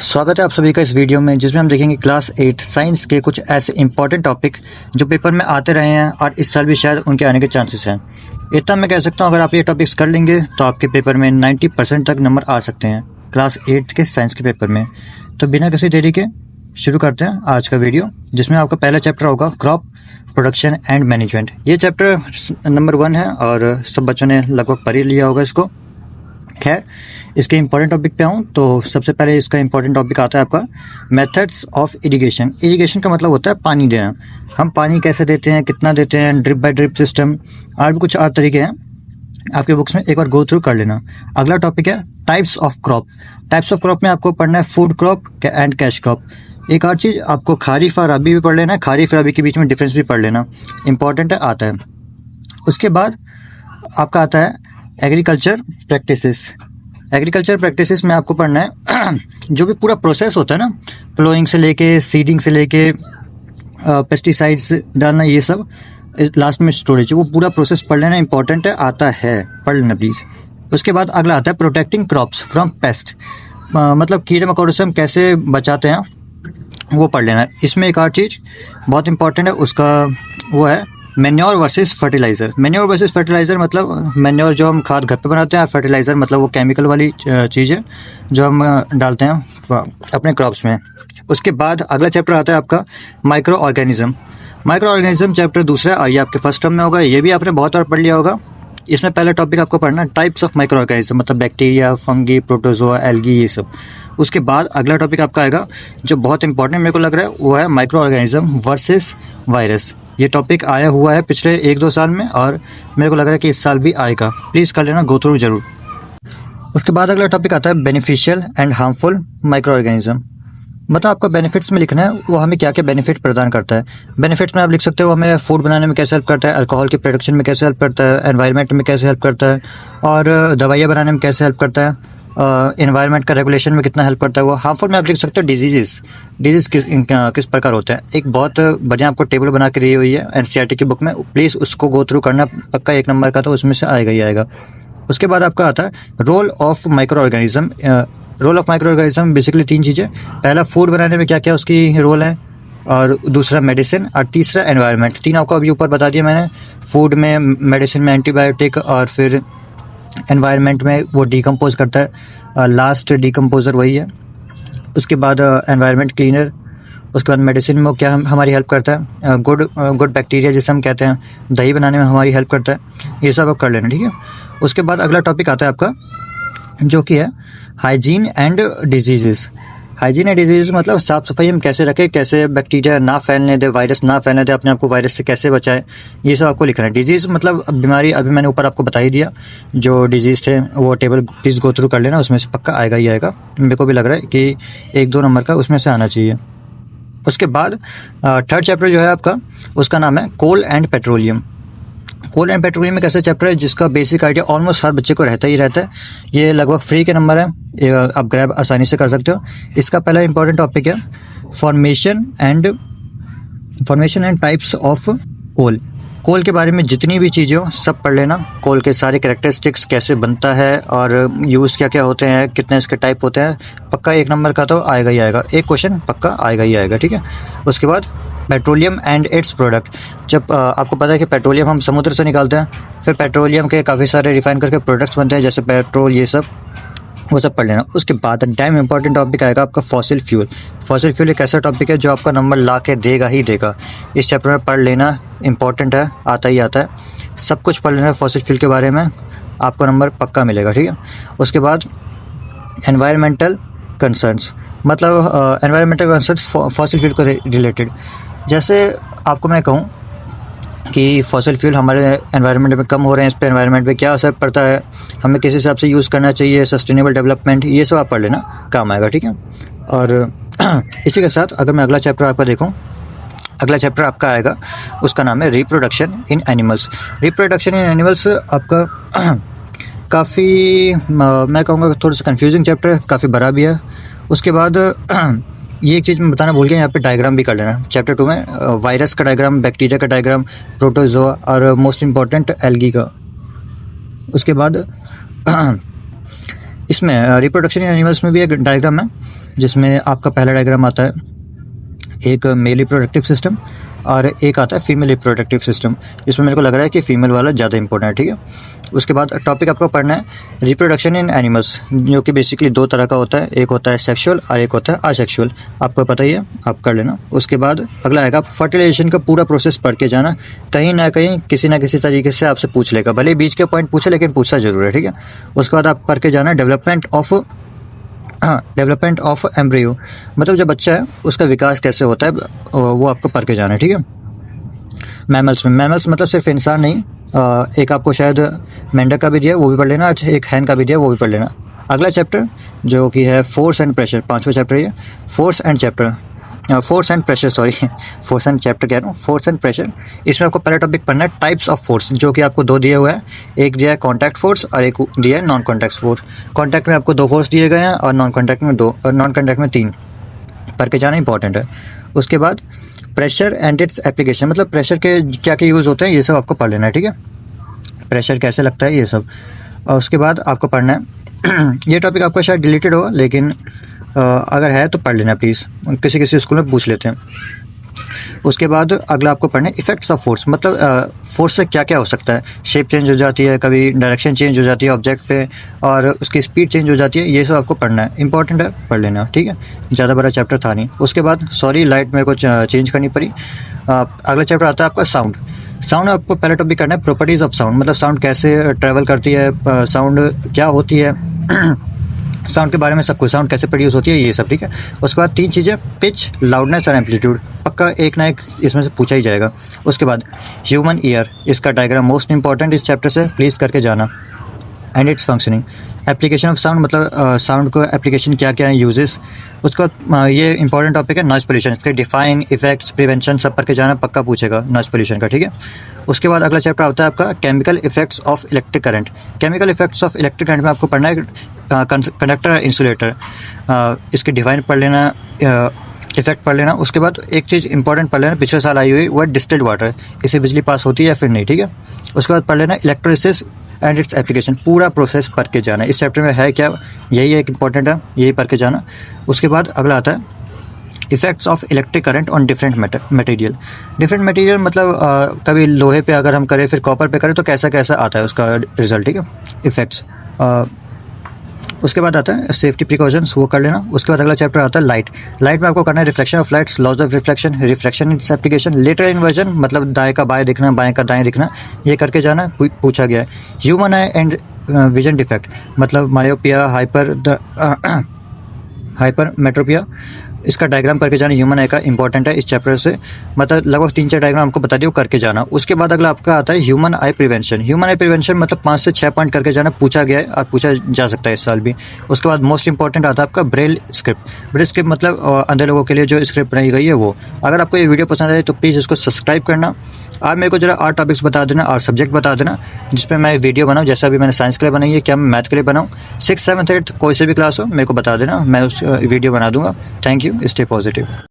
स्वागत है आप सभी का इस वीडियो में, जिसमें हम देखेंगे क्लास 8 साइंस के कुछ ऐसे इंपॉर्टेंट टॉपिक जो पेपर में आते रहे हैं और इस साल भी शायद उनके आने के चांसेस हैं। इतना मैं कह सकता हूँ, अगर आप ये टॉपिक्स कर लेंगे तो आपके पेपर में 90% तक नंबर आ सकते हैं क्लास 8 के साइंस के पेपर में। तो बिना किसी देरी के शुरू करते हैं आज का वीडियो, जिसमें आपका पहला चैप्टर होगा क्रॉप प्रोडक्शन एंड मैनेजमेंट। ये चैप्टर नंबर 1 है और सब बच्चों ने लगभग पढ़ ही लिया होगा इसको। खैर, इसके इंपॉर्टेंट टॉपिक पे आऊँ तो सबसे पहले इसका इंपॉर्टेंट टॉपिक आता है आपका मेथड्स ऑफ इरिगेशन। इरिगेशन का मतलब होता है पानी देना। हम पानी कैसे देते हैं, कितना देते हैं, ड्रिप बाय ड्रिप सिस्टम, और भी कुछ और तरीके हैं। आपके बुक्स में एक बार गो थ्रू कर लेना। अगला टॉपिक है types of crop. Types of crop में आपको पढ़ना है food crop and cash crop. एक और चीज़ आपको खारिफ और रबी भी पढ़ लेना है, खारिफ रबी के बीच में डिफरेंस भी पढ़ लेना, इंपॉर्टेंट है, आता है। उसके बाद आपका आता है एग्रीकल्चर प्रैक्टिसेस। एग्रीकल्चर प्रैक्टिसेस में आपको पढ़ना है जो भी पूरा प्रोसेस होता है ना, प्लोइंग से लेके सीडिंग से लेके पेस्टिसाइड्स डालना, ये सब लास्ट में स्टोरेज, वो पूरा प्रोसेस पढ़ लेना, इंपॉर्टेंट है, आता है, पढ़ लेना प्लीज़। उसके बाद अगला आता है प्रोटेक्टिंग क्रॉप्स फ्रॉम पेस्ट, मतलब कीड़े मकोड़ों से हम कैसे बचाते हैं वो पढ़ लेना। इसमें एक और चीज़ बहुत इंपॉर्टेंट है, उसका वो है manure versus fertiliser. Manure versus fertiliser मतलब मैन्योर जो हम खाद घर पे बनाते हैं, और फर्टिलाइज़र मतलब वो केमिकल वाली चीज़ है जो हम डालते हैं अपने क्रॉप्स में। उसके बाद अगला चैप्टर आता है आपका micro organism. Micro organism chapter दूसरा, और ये आपके फर्स्ट टर्म में होगा, ये भी आपने बहुत बार पढ़ लिया होगा। इसमें पहला टॉपिक आपको पढ़ना है टाइप्स ऑफ माइक्रो ऑर्गेनिज्म, मतलब बैक्टीरिया, फंगी, प्रोटोजोआ, एल्गी, ये सब। उसके बाद अगला टॉपिक आपका आएगा जो बहुत इंपॉर्टेंट मेरे को लग रहा है, वो है माइक्रो ऑर्गेनिज्म वर्सेस वायरस। ये टॉपिक आया हुआ है पिछले 1-2 साल में और मेरे को लग रहा है कि इस साल भी आएगा। प्लीज़ कर लेना, गो थ्रू जरूर। उसके बाद अगला टॉपिक आता है beneficial and harmful micro organism. मतलब आपको बेनिफिट्स में लिखना है वो हमें क्या क्या बेनिफिट प्रदान करता है। बेनिफिट्स में आप लिख सकते हो हमें फूड बनाने में कैसे हेल्प करता है, अल्कोहल की प्रोडक्शन में कैसे हेल्प करता है, एनवायरनमेंट में कैसे हेल्प करता है, और दवाइयाँ बनाने में कैसे हेल्प करता है, एनवायरनमेंट का रेगुलेशन में कितना हेल्प करता है वो। हार्मफुल में आप लिख सकते हो डिजीज़ किस प्रकार होते हैं। एक बहुत बढ़िया आपको टेबल बना के दी हुई है एनसीईआरटी की बुक में, प्लीज़ उसको गो थ्रू करना, पक्का 1 नंबर का तो उसमें से आएगा ही आएगा। उसके बाद आपका आता है role of microorganism. Role of microorganism basically 3 चीज़ें। पहला फूड बनाने में क्या क्या उसकी रोल है, और दूसरा मेडिसिन, और तीसरा एनवायरनमेंट। 3 आपको अभी ऊपर बता दिया मैंने। फूड में, मेडिसिन में एंटीबायोटिक, और फिर एनवायरनमेंट में वो डिकम्पोज करता है, लास्ट डिकम्पोजर वही है। उसके बाद एनवायरनमेंट क्लीनर। उसके बाद मेडिसिन में क्या हमारी हेल्प करता है, गुड बैक्टीरिया जिसे हम कहते हैं, दही बनाने में हमारी हेल्प करता है। ये सब आप कर लेना, ठीक है। उसके बाद अगला टॉपिक आता है आपका जो कि है hygiene and disease. Hygiene and disease मतलब साफ़ सफाई हम कैसे रखें, कैसे बैक्टीरिया ना फैलने दे, वायरस ना फैलने दे, अपने आप को वायरस से कैसे बचाएं, ये सब आपको लिखना है। डिजीज़ मतलब बीमारी, अभी मैंने ऊपर आपको बता ही दिया जो डिजीज़ थे, वो टेबल प्लीज़ गो थ्रू कर लेना, उसमें से पक्का आएगा ही आएगा। मेरे को भी लग रहा है कि 1-2 नंबर का उसमें से आना चाहिए। उसके बाद थर्ड चैप्टर जो है आपका, उसका नाम है coal and petroleum. Coal and petroleum एक ऐसा चैप्टर है जिसका बेसिक आइडिया ऑलमोस्ट हर बच्चे को रहता ही रहता है। ये लगभग फ्री के नंबर है, आप ग्रैब आसानी से कर सकते हो। इसका पहला इंपॉर्टेंट टॉपिक है formation and types of coal. Coal के बारे में जितनी भी चीज़ें हो सब पढ़ लेना। कोल के सारे कैरेक्टरिस्टिक्स, कैसे बनता है और यूज़ क्या क्या होते हैं, कितने इसके टाइप होते हैं, पक्का 1 नंबर का तो आएगा ही आएगा। एक क्वेश्चन पक्का आएगा ही आएगा, ठीक है। उसके बाद पेट्रोलियम एंड इट्स प्रोडक्ट। जब आपको पता है कि पेट्रोलियम हम समुद्र से निकालते हैं, फिर पेट्रोलियम के काफ़ी सारे रिफाइन करके प्रोडक्ट्स बनते हैं, जैसे पेट्रोल, ये सब, वो सब पढ़ लेना। उसके बाद डैम इंपॉर्टेंट टॉपिक आएगा आपका फॉसिल फ्यूल। फॉसिल फ्यूल एक ऐसा टॉपिक है जो आपका नंबर ला के देगा ही देगा। इस चैप्टर में पढ़ लेना, इंपॉर्टेंट है, आता ही आता है। सब कुछ पढ़ लेना फॉसिल फ्यूल के बारे में, आपको नंबर पक्का मिलेगा, ठीक है। उसके बाद एनवायरमेंटल कंसर्न्स, मतलब एनवायरमेंटल कंसर्न्स फॉसिल फ्यूल को रिलेटेड। जैसे आपको मैं कहूँ कि फॉसिल फ्यूल हमारे एनवायरनमेंट में कम हो रहे हैं, इस पर एनवायरनमेंट पे क्या असर पड़ता है, हमें किस हिसाब से यूज़ करना चाहिए, सस्टेनेबल डेवलपमेंट, ये सब आप पढ़ लेना, काम आएगा, ठीक है। और इसी के साथ अगर मैं अगला चैप्टर आपका देखूं, अगला चैप्टर आपका आएगा, उसका नाम है reproduction in animals. Reproduction in animals आपका काफ़ी मैं कहूँगा थोड़ा सा कन्फ्यूजिंग चैप्टर है, काफ़ी बड़ा भी है। उसके बाद ये एक चीज़ मैं बताना भूल गया, यहाँ पे डायग्राम भी कर लेना। चैप्टर 2 में वायरस का डायग्राम, बैक्टीरिया का डायग्राम, प्रोटोजोआ, और मोस्ट इम्पॉर्टेंट एल्गी का। उसके बाद इसमें रिप्रोडक्शन इन एनिमल्स में भी एक डायग्राम है, जिसमें आपका पहला डायग्राम आता है एक मेल रिप्रोडक्टिव सिस्टम और एक आता है फीमेल रिप्रोडक्टिव सिस्टम, जिसमें मेरे को लग रहा है कि फीमेल वाला ज़्यादा इंपॉर्टेंट है, ठीक है। उसके बाद टॉपिक आपको पढ़ना है रिप्रोडक्शन इन एनिमल्स, जो कि बेसिकली दो तरह का होता है, एक होता है सेक्सुअल और एक होता है असेक्सुअल, आपको पता ही है, आप कर लेना। उसके बाद अगला आएगा फर्टिलाइजेशन का पूरा प्रोसेस पढ़ के जाना, कहीं ना कहीं किसी ना किसी तरीके से आपसे पूछ लेगा, भले बीच के पॉइंट पूछे लेकिन पूछना जरूर है, ठीक है। उसके बाद आप पढ़ के जाना डेवलपमेंट ऑफ एम्ब्रियो, मतलब जब बच्चा है उसका विकास कैसे होता है वो आपको पढ़ के जाना है, ठीक है। मैमल्स मतलब सिर्फ इंसान नहीं, एक आपको शायद मेंढक का भी दिया वो भी पढ़ लेना, एक हैन का भी दिया वो भी पढ़ लेना। अगला चैप्टर जो कि है फोर्स एंड प्रेशर, 5वां चैप्टर है फोर्स एंड प्रेशर। इसमें आपको पहला टॉपिक पढ़ना है टाइप्स ऑफ फोर्स, जो कि आपको 2 दिए हुए हैं, एक दिया है कॉन्टैक्ट फोर्स और एक दिया है नॉन कॉन्टैक्ट फोर्स। कॉन्टैक्ट में आपको 2 फोर्स दिए गए हैं और नॉन कॉन्टैक्ट में 2 और नॉन कॉन्टैक्ट में 3, पढ़ के जाना इंपॉर्टेंट है। उसके बाद प्रेशर एंड इट्स एप्लीकेशन, मतलब प्रेशर के क्या क्या यूज़ होते हैं ये सब आपको पढ़ लेना है, ठीक है। प्रेशर कैसे लगता है ये सब। और उसके बाद आपको पढ़ना है ये टॉपिक आपका शायद डिलीटेड होगा, लेकिन अगर है तो पढ़ लेना प्लीज़, किसी स्कूल में पूछ लेते हैं। उसके बाद अगला आपको पढ़ना है इफेक्ट्स ऑफ फोर्स, मतलब फोर्स से क्या क्या हो सकता है, शेप चेंज हो जाती है, कभी डायरेक्शन चेंज हो जाती है ऑब्जेक्ट पे, और उसकी स्पीड चेंज हो जाती है, ये सब आपको पढ़ना है, इंपॉर्टेंट है, पढ़ लेना, ठीक है। ज़्यादा बड़ा चैप्टर था नहीं। उसके बाद सॉरी लाइट मेरे को चेंज करनी पड़ी। अगला चैप्टर आता है आपका साउंड। आपको पहला टॉपिक करना है प्रॉपर्टीज़ ऑफ साउंड, मतलब साउंड कैसे ट्रैवल करती है, साउंड क्या होती है साउंड के बारे में सब कुछ, साउंड कैसे प्रोड्यूस होती है ये सब, ठीक है। उसके बाद 3 चीज़ें पिच, लाउडनेस और एम्पलीट्यूड, पक्का एक ना एक इसमें से पूछा ही जाएगा। उसके बाद ह्यूमन ईयर, इसका डायग्राम मोस्ट इंपॉर्टेंट इस चैप्टर से, प्लीज़ करके जाना। And it's functioning, application of sound, मतलब साउंड को एप्लीकेशन क्या क्या है, यूजेस। उसके बाद ये इंपॉर्टेंट टॉपिक है नॉइज़ पोल्यूशन, इसके डिफाइन, इफेक्ट्स, प्रिवेंशन सब पढ़ के जाना, पक्का पूछेगा नॉइज़ पोल्यूशन का, ठीक है। उसके बाद अगला चैप्टर आता है आपका chemical effects of electric current. Chemical effects of electric current में आपको पढ़ना है कंडक्टर इंसुलेटर, इसके डिफाइन पढ़ लेना, इफेक्ट पढ़ लेना। उसके बाद एक चीज़ इंपॉर्टेंट पढ़ लेना, पिछले साल आई हुई, वो डिस्टिल्ड वाटर, इससे बिजली पास होती है या फिर नहीं, ठीक है। उसके बाद पढ़ लेना इलेक्ट्रोलिसिस एंड इट्स एप्लीकेशन, पूरा प्रोसेस पढ़ के जाना, इस चैप्टर में है क्या, यही एक इंपॉर्टेंट है, यही पढ़ के जाना। उसके बाद अगला आता है effects of electric current on different material. मतलब कभी लोहे पे अगर हम करें फिर कॉपर पे करें तो कैसा कैसा आता है उसका रिजल्ट, ठीक है, इफेक्ट्स। उसके बाद आता है सेफ्टी प्रिकॉशंस, वो कर लेना। उसके बाद अगला चैप्टर आता है लाइट में आपको करना है reflection of lights, laws of reflection its application, lateral inversion, मतलब दाएं का बाएं दिखना, बाएं का दाएं दिखना, ये करके जाना, पूछा गया है। Human I and vision defect, मतलब मायोपिया, हाइपरमेट्रोपिया, इसका डायग्राम करके जाना, ह्यूमन आई का इंपॉर्टेंट है इस चैप्टर से, मतलब लगभग 3-4 डायग्राम आपको बता दिया, करके जाना। उसके बाद अगला आपका आता है ह्यूमन आई प्रिवेंशन, मतलब 5 से 6 पॉइंट करके जाना, पूछा गया है और पूछा जा सकता है इस साल भी। उसके बाद मोस्ट इंपॉर्टेंट आता है आपका ब्रेल स्क्रिप्ट, मतलब अंधे लोगों के लिए जो स्क्रिप्ट बनाई गई है वो। अगर आपको ये वीडियो पसंद आए तो प्लीज़ इसको सब्सक्राइब करना, और मेरे को जरा और टॉपिक्स बता देना और सब्जेक्ट बता देना जिसपे मैं वीडियो बनाऊँ, जैसा भी मैंने साइंस के लिए बनाई है, क्या मैं मैथ के लिए बनाऊँ, 6th 7th 8th कोई से भी क्लास हो मेरे को बता देना, मैं उस वीडियो बना दूंगा। Thank you, stay positive.